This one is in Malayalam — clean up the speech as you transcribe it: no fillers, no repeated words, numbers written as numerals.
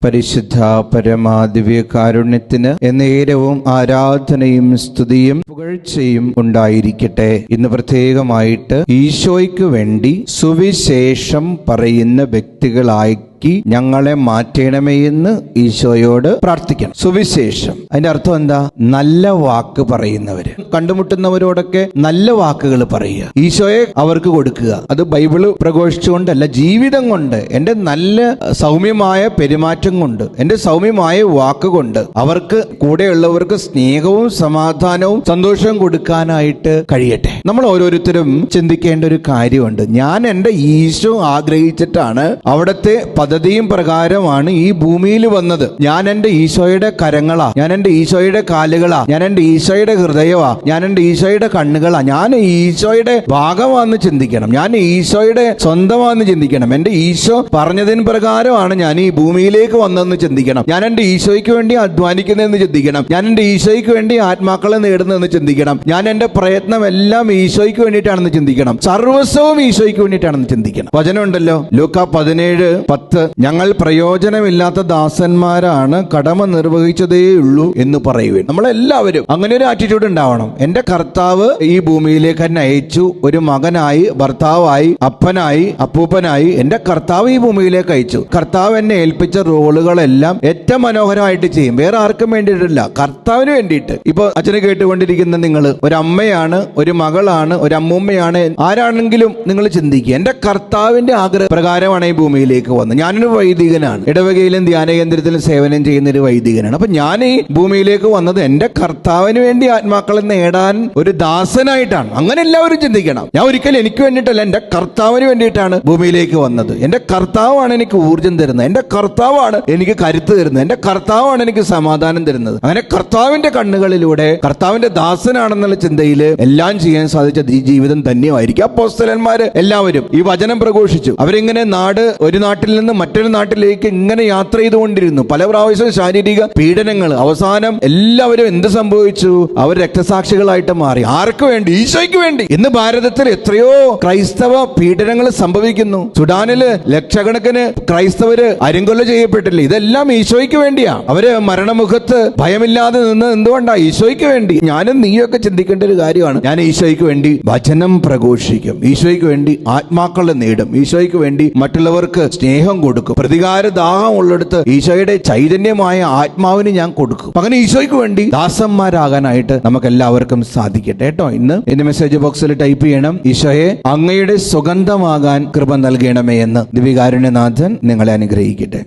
പരിശുദ്ധ പരമാദിവ്യകാരുണ്യത്തിന് എന്നേരവും ആരാധനയും സ്തുതിയും പുകഴ്ചയും ഉണ്ടായിരിക്കട്ടെ. ഇന്ന് പ്രത്യേകമായിട്ട് ഈശോയ്ക്ക് വേണ്ടി സുവിശേഷം പറയുന്ന വ്യക്തികളായി ഞങ്ങളെ മാറ്റണമേ എന്ന് ഈശോയോട് പ്രാർത്ഥിക്കണം. സുവിശേഷം അതിന്റെ അർത്ഥം എന്താ? നല്ല വാക്ക് പറയുന്നവര്. കണ്ടുമുട്ടുന്നവരോടൊക്കെ നല്ല വാക്കുകൾ പറയുക, ഈശോയെ അവർക്ക് കൊടുക്കുക. അത് ബൈബിള് പ്രഘോഷിച്ചുകൊണ്ടല്ല, ജീവിതം കൊണ്ട്, എന്റെ നല്ല സൗമ്യമായ പെരുമാറ്റം കൊണ്ട്, എന്റെ സൗമ്യമായ വാക്കുകൊണ്ട് അവർക്ക്, കൂടെയുള്ളവർക്ക് സ്നേഹവും സമാധാനവും സന്തോഷവും കൊടുക്കാനായിട്ട് കഴിയട്ടെ. നമ്മൾ ഓരോരുത്തരും ചിന്തിക്കേണ്ട ഒരു കാര്യമുണ്ട്. ഞാൻ എന്റെ ഈശോ ആഗ്രഹിച്ചിട്ടാണ്, അവിടുത്തെ പദ്ധതിയും പ്രകാരമാണ് ഈ ഭൂമിയിൽ വന്നത്. ഞാൻ എന്റെ ഈശോയുടെ കരങ്ങളാ, ഞാൻ എന്റെ ഈശോയുടെ കാലുകളാ, ഞാൻ എന്റെ ഈശോയുടെ ഹൃദയമാ, ഞാൻ എന്റെ ഈശോയുടെ കണ്ണുകളാ, ഞാൻ ഈശോയുടെ ഭാഗമാണെന്ന് ചിന്തിക്കണം. ഞാൻ ഈശോയുടെ സ്വന്തമാണെന്ന് ചിന്തിക്കണം. എന്റെ ഈശോ പറഞ്ഞതിന് പ്രകാരമാണ് ഞാൻ ഈ ഭൂമിയിലേക്ക് വന്നതെന്ന് ചിന്തിക്കണം. ഞാൻ എന്റെ ഈശോയ്ക്ക് വേണ്ടി അധ്വാനിക്കുന്നതെന്ന് ചിന്തിക്കണം. ഞാൻ എന്റെ ഈശോയ്ക്ക് വേണ്ടി ആത്മാക്കളെ നേടുന്നതെന്ന് ചിന്തിക്കണം. ഞാൻ എന്റെ പ്രയത്നം എല്ലാം ഈശോയ്ക്ക് വേണ്ടിയിട്ടാണെന്ന് ചിന്തിക്കണം. സർവസ്വവും ഈശോയ്ക്ക് വേണ്ടിയിട്ടാണെന്ന് ചിന്തിക്കണം. വചനമുണ്ടല്ലോ, ലൂക്കാ 17:10, ഞങ്ങൾ പ്രയോജനമില്ലാത്ത ദാസന്മാരാണ്, കടമ നിർവഹിച്ചതേ ഉള്ളൂ എന്ന് പറയുവാൻ. നമ്മളെല്ലാവരും അങ്ങനെ ഒരു ആറ്റിറ്റ്യൂഡ് ഉണ്ടാവണം. എന്റെ കർത്താവ് ഈ ഭൂമിയിലേക്ക് എന്നെ അയച്ചു, ഒരു മകനായി, ഭർത്താവായി, അപ്പനായി, അപ്പൂപ്പനായി എന്റെ കർത്താവ് ഈ ഭൂമിയിലേക്ക് അയച്ചു. കർത്താവ് എന്നെ ഏൽപ്പിച്ച റോളുകളെല്ലാം ഏറ്റവും മനോഹരമായിട്ട് ചെയ്യും. വേറെ ആർക്കും വേണ്ടിയിട്ടില്ല, കർത്താവിന് വേണ്ടിയിട്ട്. ഇപ്പൊ അച്ഛനെ കേട്ടുകൊണ്ടിരിക്കുന്ന നിങ്ങൾ ഒരമ്മയാണ്, ഒരു മകളാണ്, ഒരു അമ്മൂമ്മയാണ്, ആരാണെങ്കിലും നിങ്ങൾ ചിന്തിക്കുക, എന്റെ കർത്താവിന്റെ ആഗ്രഹ പ്രകാരമാണ് ഈ ഭൂമിയിലേക്ക് വന്നത്. ഞാനൊരു വൈദികനാണ്, ഇടവകയിലും ധ്യാന കേന്ദ്രത്തിലും സേവനം ചെയ്യുന്ന ഒരു വൈദികനാണ്. അപ്പൊ ഞാൻ ഈ ഭൂമിയിലേക്ക് വന്നത് എന്റെ കർത്താവിന് വേണ്ടി ആത്മാക്കളെ നേടാൻ ഒരു ദാസനായിട്ടാണ്. അങ്ങനെ എല്ലാവരും ചിന്തിക്കണം. ഞാൻ ഒരിക്കലും എനിക്ക് വേണ്ടിയിട്ടല്ല, എന്റെ കർത്താവിന് വേണ്ടിയിട്ടാണ് ഭൂമിയിലേക്ക് വന്നത്. എന്റെ കർത്താവാണ് എനിക്ക് ഊർജ്ജം തരുന്നത്, എന്റെ കർത്താവാണ് എനിക്ക് കരുത്ത് തരുന്നത്, എന്റെ കർത്താവാണ് എനിക്ക് സമാധാനം തരുന്നത്. അങ്ങനെ കർത്താവിന്റെ കണ്ണുകളിലൂടെ കർത്താവിന്റെ ദാസനാണെന്നുള്ള ചിന്തയിൽ എല്ലാം ചെയ്യാൻ സാധിച്ച ജീവിതം തന്നെയായിരിക്കും. അപ്പോസ്തലന്മാര് എല്ലാവരും ഈ വചനം പ്രഘോഷിച്ചു. അവരിങ്ങനെ ഒരു നാട്ടിൽ നിന്ന് മറ്റൊരു നാട്ടിലേക്ക് ഇങ്ങനെ യാത്ര ചെയ്തുകൊണ്ടിരുന്നു. പല പ്രാവശ്യം ശാരീരിക പീഡനങ്ങൾ. അവസാനം എല്ലാവരും എന്ത് സംഭവിച്ചു? അവർ രക്തസാക്ഷികളായിട്ട് മാറി. ആർക്ക് വേണ്ടി? ഈശോയ്ക്ക് വേണ്ടി. ഇന്ന് ഭാരതത്തിൽ എത്രയോ ക്രൈസ്തവ പീഡനങ്ങൾ സംഭവിക്കുന്നു. സുഡാനില് ലക്ഷക്കണക്കിന് ക്രൈസ്തവര് അരിങ്കൊല ചെയ്യപ്പെട്ടില്ല. ഇതെല്ലാം ഈശോയ്ക്ക് വേണ്ടിയാ. അവര് മരണമുഖത്ത് ഭയമില്ലാതെ നിന്ന് എന്തുകൊണ്ടാ? ഈശോയ്ക്ക് വേണ്ടി. ഞാനും നീയൊക്കെ ചിന്തിക്കേണ്ട ഒരു കാര്യമാണ്. ഞാൻ ഈശോയ്ക്ക് വേണ്ടി വചനം പ്രഘോഷിക്കും, ഈശോയ്ക്ക് വേണ്ടി ആത്മാക്കളെ നേടും, ഈശോയ്ക്ക് വേണ്ടി മറ്റുള്ളവർക്ക് സ്നേഹം കൊടുക്കും, പ്രതികാര ദാഹം ഉള്ളിടത്ത് ഈശോയുടെ ചൈതന്യമായ ആത്മാവിന് ഞാൻ കൊടുക്കും. അങ്ങനെ ഈശോയ്ക്ക് വേണ്ടി ദാസന്മാരാകാനായിട്ട് നമുക്ക് എല്ലാവർക്കും സാധിക്കട്ടെ കേട്ടോ. ഇന്ന് എന്റെ മെസ്സേജ് ബോക്സിൽ ടൈപ്പ് ചെയ്യണം, ഈശോയെ അങ്ങയുടെ സുഗന്ധമാകാൻ കൃപ നൽകണമേ എന്ന്. ദിവ്യകാരുണ്യനാഥൻ നിങ്ങളെ അനുഗ്രഹിക്കട്ടെ.